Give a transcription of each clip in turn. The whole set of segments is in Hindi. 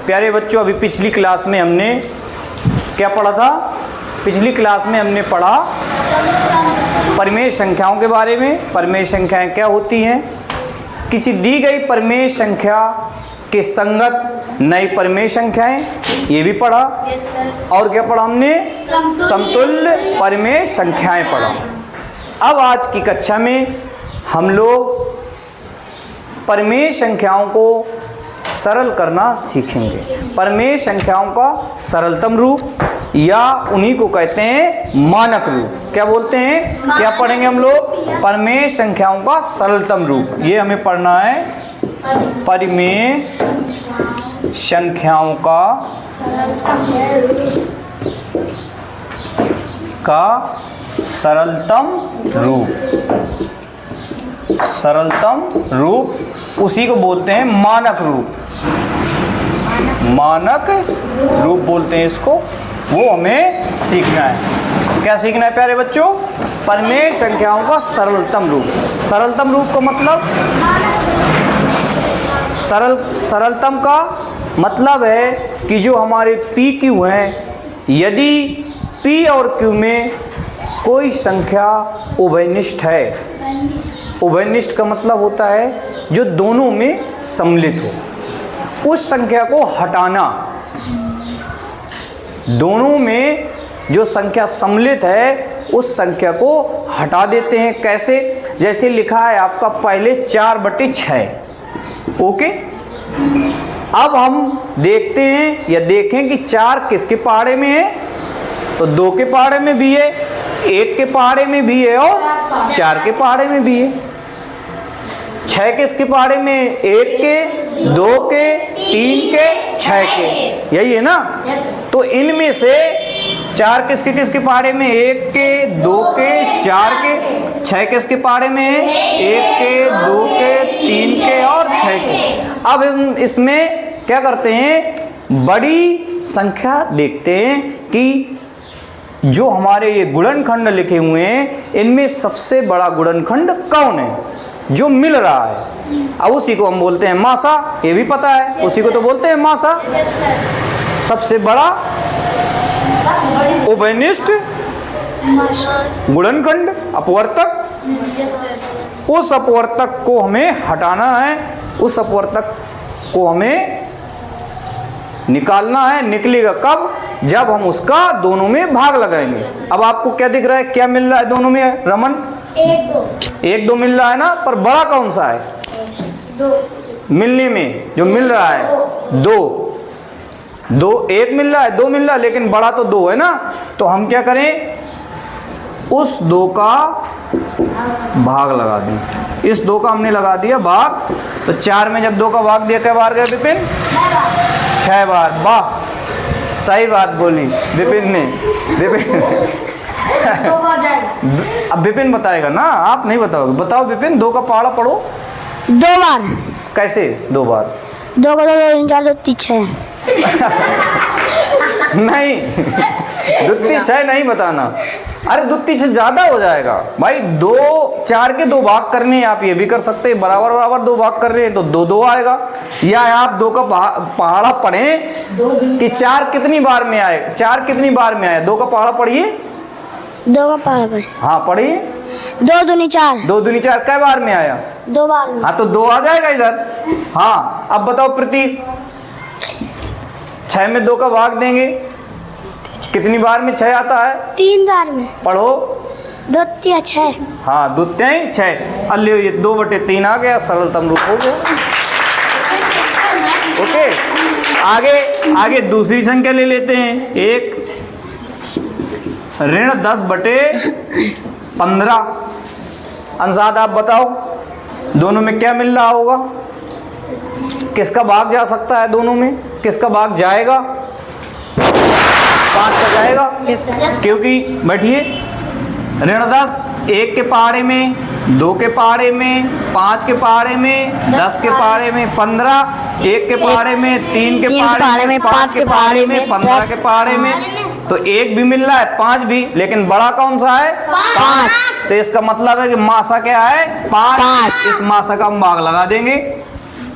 प्यारे बच्चों, अभी पिछली क्लास में हमने क्या पढ़ा था? पिछली क्लास में हमने पढ़ा परिमेय संख्याओं के बारे में। परिमेय संख्याएं क्या होती हैं? किसी दी गई परिमेय संख्या के संगत नई परिमेय संख्याएं, ये भी पढ़ा। और क्या पढ़ा हमने? समतुल्य परिमेय संख्याएं पढ़ा। अब आज की कक्षा में हम लोग परिमेय संख्याओं को सरल करना सीखेंगे। परिमेय संख्याओं का सरलतम रूप या उन्हीं को कहते हैं मानक रूप। क्या बोलते हैं? क्या पढ़ेंगे हम लोग? परिमेय संख्याओं का सरलतम रूप। ये हमें पढ़ना है, परिमेय संख्याओं का सरलतम रूप। सरलतम रूप उसी को बोलते हैं मानक रूप। मानक रूप बोलते हैं इसको। वो हमें सीखना है। क्या सीखना है प्यारे बच्चों? परिमेय संख्याओं का सरलतम रूप। सरलतम रूप का मतलब, सरलतम का मतलब है कि जो हमारे P Q हैं, यदि P और Q में कोई संख्या उभयनिष्ठ है। उभयनिष्ठ का मतलब होता है जो दोनों में सम्मिलित हो, उस संख्या को हटाना। दोनों में जो संख्या सम्मिलित है उस संख्या को हटा देते हैं। कैसे? जैसे लिखा है आपका पहले 4/6। ओके, अब हम देखते हैं या देखें कि 4 किसके पहाड़े में है। तो 2 के पहाड़े में भी है, 1 के पहाड़े में भी है और 4 के पहाड़े में भी है। 6 किसके पहाड़े में? 1 के, 2 के, 3 के, 6 के। यही है ना? तो इनमें से 4 किसके किसके पहाड़े में? 1 के, 2 के, 4 के। 6 किसके पहाड़े में है? 1 के, 2 के, 3 के और 6 के। अब इसमें क्या करते हैं? बड़ी संख्या देखते हैं कि जो हमारे ये गुणनखंड लिखे हुए हैं, इनमें सबसे बड़ा गुणनखंड कौन है जो मिल रहा है। अब उसी को हम बोलते हैं मासा। ये भी पता है, उसी को तो बोलते हैं मासा। सबसे बड़ा उभयनिष्ठ गुणनखंड अपवर्तक। उस अपवर्तक को हमें हटाना है, उस अपवर्तक को हमें निकालना है। निकलेगा कब? जब हम उसका दोनों में भाग लगाएंगे। अब आपको क्या दिख रहा है? क्या मिल रहा है दोनों में रमन? 1 2 मिल रहा है ना, पर बड़ा कौन सा है? 2 मिलने में जो मिल रहा है 2। 1 मिल रहा है, 2 मिल रहा है, लेकिन बड़ा तो 2 है ना। तो हम क्या करें? उस 2 का भाग लगा दें। इस 2 का हमने लगा दिया भाग। तो 4 में जब 2 का भाग दिया, क्या बार गया विपिन? 6 बार। वाह, सही बात बोली विपिन ने। विपिन अब विपिन बताएगा ना, आप नहीं बताओगे। बताओ विपिन, 2 का पहाड़ा पढ़ो। 2 बार। कैसे 2 बार? 2 को 2 3 4 2 3 6 नहीं, 2 3 6 नहीं बताना। अरे 2 3 6 ज्यादा हो जाएगा भाई। 2 4 के 2 भाग करने हैं, आप ये भी कर सकते हैं। बराबर बराबर 2 भाग कर रहे हैं तो 2 2 आएगा। या आप 2 का पहाड़ा पढ़ें कि 4 कितनी बार में आए। 4 कितनी बार में आया? 2 का पहाड़ा पढ़िए। 2 का पहाड़ा पढ़। हाँ पढ़िए। 2 दूनी 4। 2 दूनी 4 कै बार में आया? 2 बार में। हाँ तो 2 आ जाएगा इधर। हाँ, अब बताओ प्रतीक, 6 में 2 का भाग देंगे, कितनी बार में 6 आता है? 3 बार में। पढ़ो। 2 3 6। हाँ, 2 3 6। अल्ले ये 2/3 आ गया, सरलतम रूप हो गया। ओके, आगे दूसरी संख्या ले लेते हैं। 1 ऋण 10/15। अंशाद आप बताओ, दोनों में क्या मिल रहा होगा? किसका भाग जा सकता है दोनों में? किसका भाग जाएगा? 5 का जाएगा। क्योंकि बैठिए, ऋण 10 1 के पहाड़े में, 2 के पहाड़े में, 5 के पहाड़े में, 10 के पहाड़े में, 15, 1 के पहाड़े में, 3 के पहाड़े में, 5 के पहाड़े में, 15 के पहाड़े में। तो 1 भी मिल रहा है, 5 भी, लेकिन बड़ा कौन सा है? 5। तो इसका मतलब है कि मासा क्या है? 5। इस मासा का हम भाग लगा देंगे।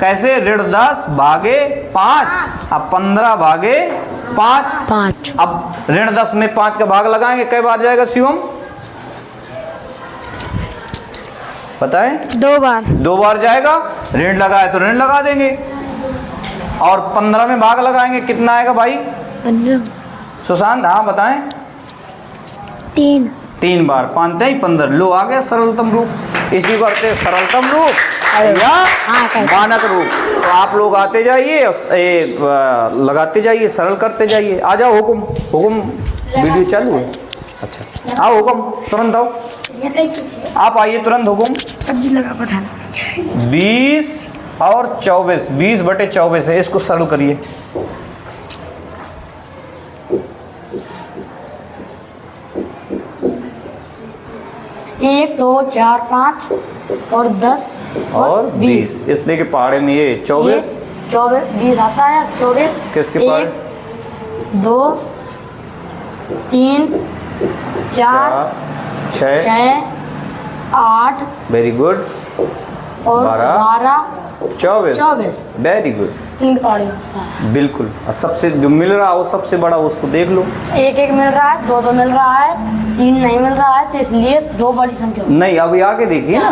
कैसे? ऋण 10 भागे 5, अब 15 भागे 5। 5 अब ऋण 10 में 5 का भाग लगाएंगे, कई बार जाएगा शिवम? बताएं। 2 बार। 2 बार जाएगा। ऋण लगाए तो ऋण लगा देंगे, और 15 में भाग लगाएंगे, कितना आएगा भाई 15। सुशांत? हाँ बताएं। 3 बार 5 ही 15। लो आ गया सरलतम रूप। इसी को कहते हैं सरलतम रूप या मानक रूप। तो आप लोग आते जाइए, लगाते जाइए, सरल करते जाइए। आ जाओ। हुकुम हुकुम, वीडियो चालू है। अच्छा आओ हुकुम, तुरंत आओ। आप आइए तुरंत। हुकुम। 20 और 24, 20/24 है। इसको सरल करिए। 1 2 4 5 और 10 और 20। इतने के पहाड़े में ये 24 20 आता है। 24 किसके पहाड़े? 1 2 3 4 6 8 वेरी गुड। और 12 24 वेरी गुड। तीन के पहाड़े होता है। बिल्कुल। और सबसे जो मिल रहा हो सबसे बड़ा उसको देख लो। 1 मिल रहा है, 2 मिल रहा है, 3 नहीं मिल रहा है, तो इसलिए 2 बड़ी संख्या नहीं, अभी आगे देखिए ना।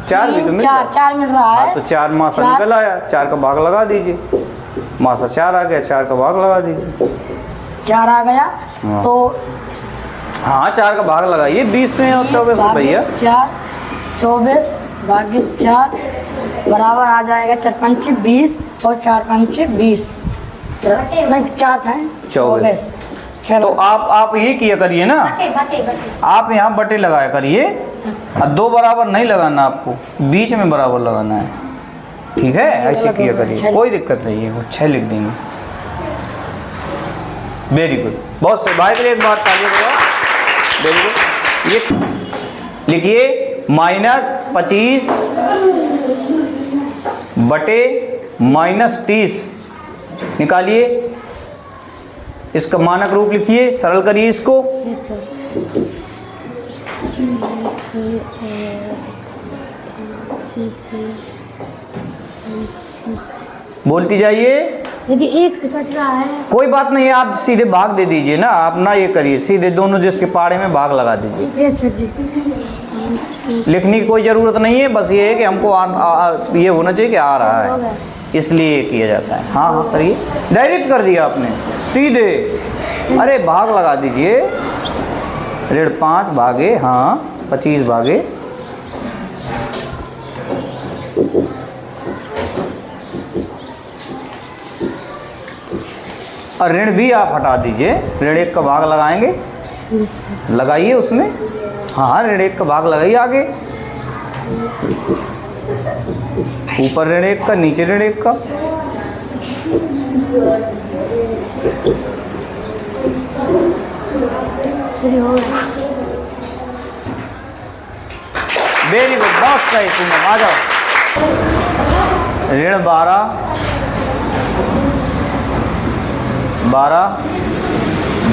4 भी तो मिल रहा है। 4 मिल रहा है। तो 4 मासा निकल आया, 4 का भाग लगा दीजिए। मासा 4 आ गया, 4 का भाग लगा दीजिए। 4 आ गया। हाँ। तो हाँ 4 का भाग लगाइए 20 में और 24 में भैया। 4 24 भाग्य 4 बराबर आ जाएगा 4 5 20 और 4 5 20 नहीं 4 है 24। तो आप ये किया करिए ना, आप यहाँ बटे लगाया करिए, और 2 बराबर नहीं लगाना, आपको बीच में बराबर लगाना है। ठीक है, ऐसे किया करिए, कोई दिक्कत नहीं है। वो 6 लिख देंगे। वेरी गुड, बहुत सही। भाई के लिए एक बार ताली बजाओ। Very good. ये लिखिए -25 बटे -30 निकालिए। इसका मानक रूप लिखिए, सरल करिए इसको। बोलती जाइए। यदि 1 से कट रहा है कोई बात नहीं, आप सीधे भाग दे दीजिए ना, आप ना ये करिए, सीधे दोनों जिसके पहाड़े में भाग लगा दीजिए। यस सर जी। लिखने की कोई ज़रूरत नहीं है, बस ये है कि हमको ये होना चाहिए कि आ रहा है, इसलिए ये किया जाता है। हाँ हाँ करिए। डायरेक्ट कर दिया आपने सीधे। अरे भाग लगा दीजिए। ऋण 5 भागे 25 भागे और ऋण भी आप हटा दीजिए। ऋण 1 का भाग लगाएंगे, लगाइए उसमें। हाँ ऋण 1 का भाग लगाइए आगे, ऊपर ऋण 1 का, नीचे ऋण 1 का। वेरी गुड, बहुत सही। पूनम आ जाओ। ऋण 12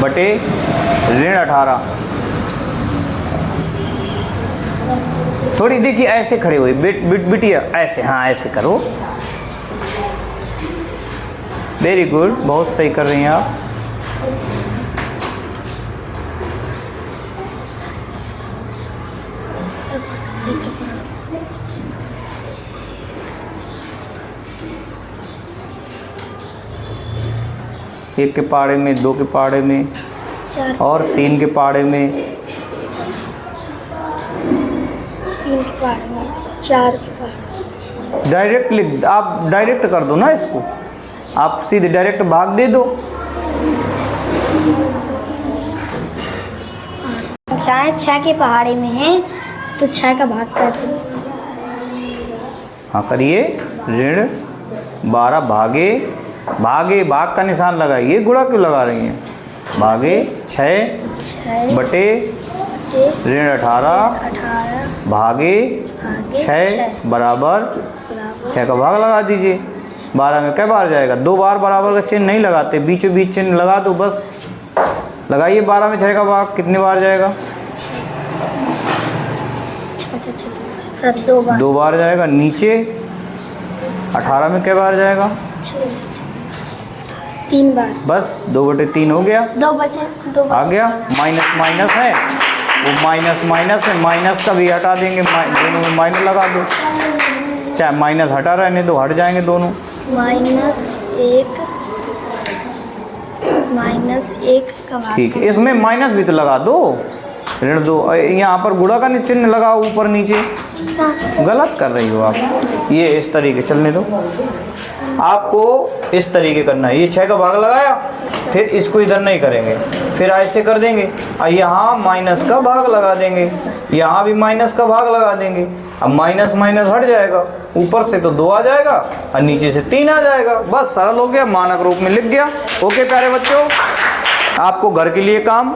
बटे ऋण 18। थोड़ी देखिए ऐसे खड़े हुए बिटिया, ऐसे, हाँ ऐसे करो। वेरी गुड, बहुत सही कर रही हैं आप। एक के पहाड़े में, 2 के पहाड़े में 4 और 3 के पहाड़े में, 3 के पहाड़े में, 4 के पहाड़े। डायरेक्ट लिख, आप डायरेक्ट कर दो ना इसको, आप सीधे डायरेक्ट भाग दे दो। क्या 6 के पहाड़े में है तो 6 का भाग कर दो। हाँ करिए। ऋण 12 भागे भाग का निशान लगाइए, गुणा क्यों लगा रही हैं? भागे 6 बटे ऋण 18 भागे 6 बराबर 6 का भाग लगा दीजिए। 12 में कै बार जाएगा? 2 बार बराबर का चिन्ह नहीं लगाते, बीचों बीच चिन्ह लगा दो बस। लगाइए 12 में 6 का भाग कितनी बार जाएगा? सर 2 बार। 2 बार जाएगा। नीचे 18 में कै बार जाएगा? 3 बार। बस 2/3 हो गया, 2 बचे, 2 आ गया। माइनस माइनस है, वो माइनस माइनस है, माइनस का भी हटा देंगे, दोनों में माइनस लगा दो, चाहे माइनस हटा रहने दो, हट जाएंगे दोनों। -1 का भाग। ठीक है, इसमें माइनस भी तो लगा दो, ऋण 2, यहाँ पर गुणा का चिन्ह लगाओ ऊपर नीचे, गलत कर रही हो आप। ये इस तरीके चलने दो, आपको इस तरीके करना है। ये 6 का भाग लगाया, फिर इसको इधर नहीं करेंगे, फिर ऐसे कर देंगे, और यहाँ माइनस का भाग लगा देंगे, यहाँ भी माइनस का भाग लगा देंगे। अब माइनस माइनस हट जाएगा, ऊपर से तो 2 आ जाएगा और नीचे से 3 आ जाएगा। बस सरल हो गया, मानक रूप में लिख गया। ओके प्यारे बच्चों, आपको घर के लिए काम,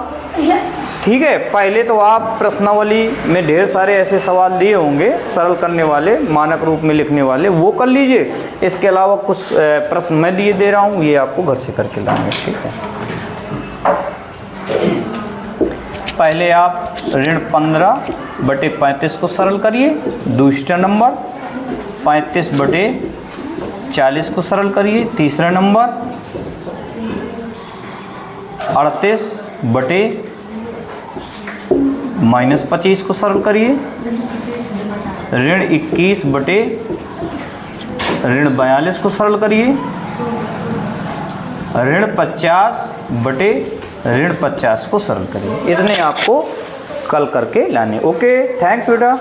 ठीक है। पहले तो आप प्रश्नावली में ढेर सारे ऐसे सवाल दिए होंगे सरल करने वाले, मानक रूप में लिखने वाले, वो कर लीजिए। इसके अलावा कुछ प्रश्न मैं दे रहा हूँ, ये आपको घर से करके लाएंगे, ठीक है। पहले आप ऋण 15/35 को सरल करिए। दूसरा नंबर 35/40 को सरल करिए। तीसरा नंबर 38/-25 को सरल करिए। ऋण 21/-42 को सरल करिए। ऋण 50/-50 को सरल करिए। इतने आपको कल करके लाने। ओके, थैंक्स बेटा।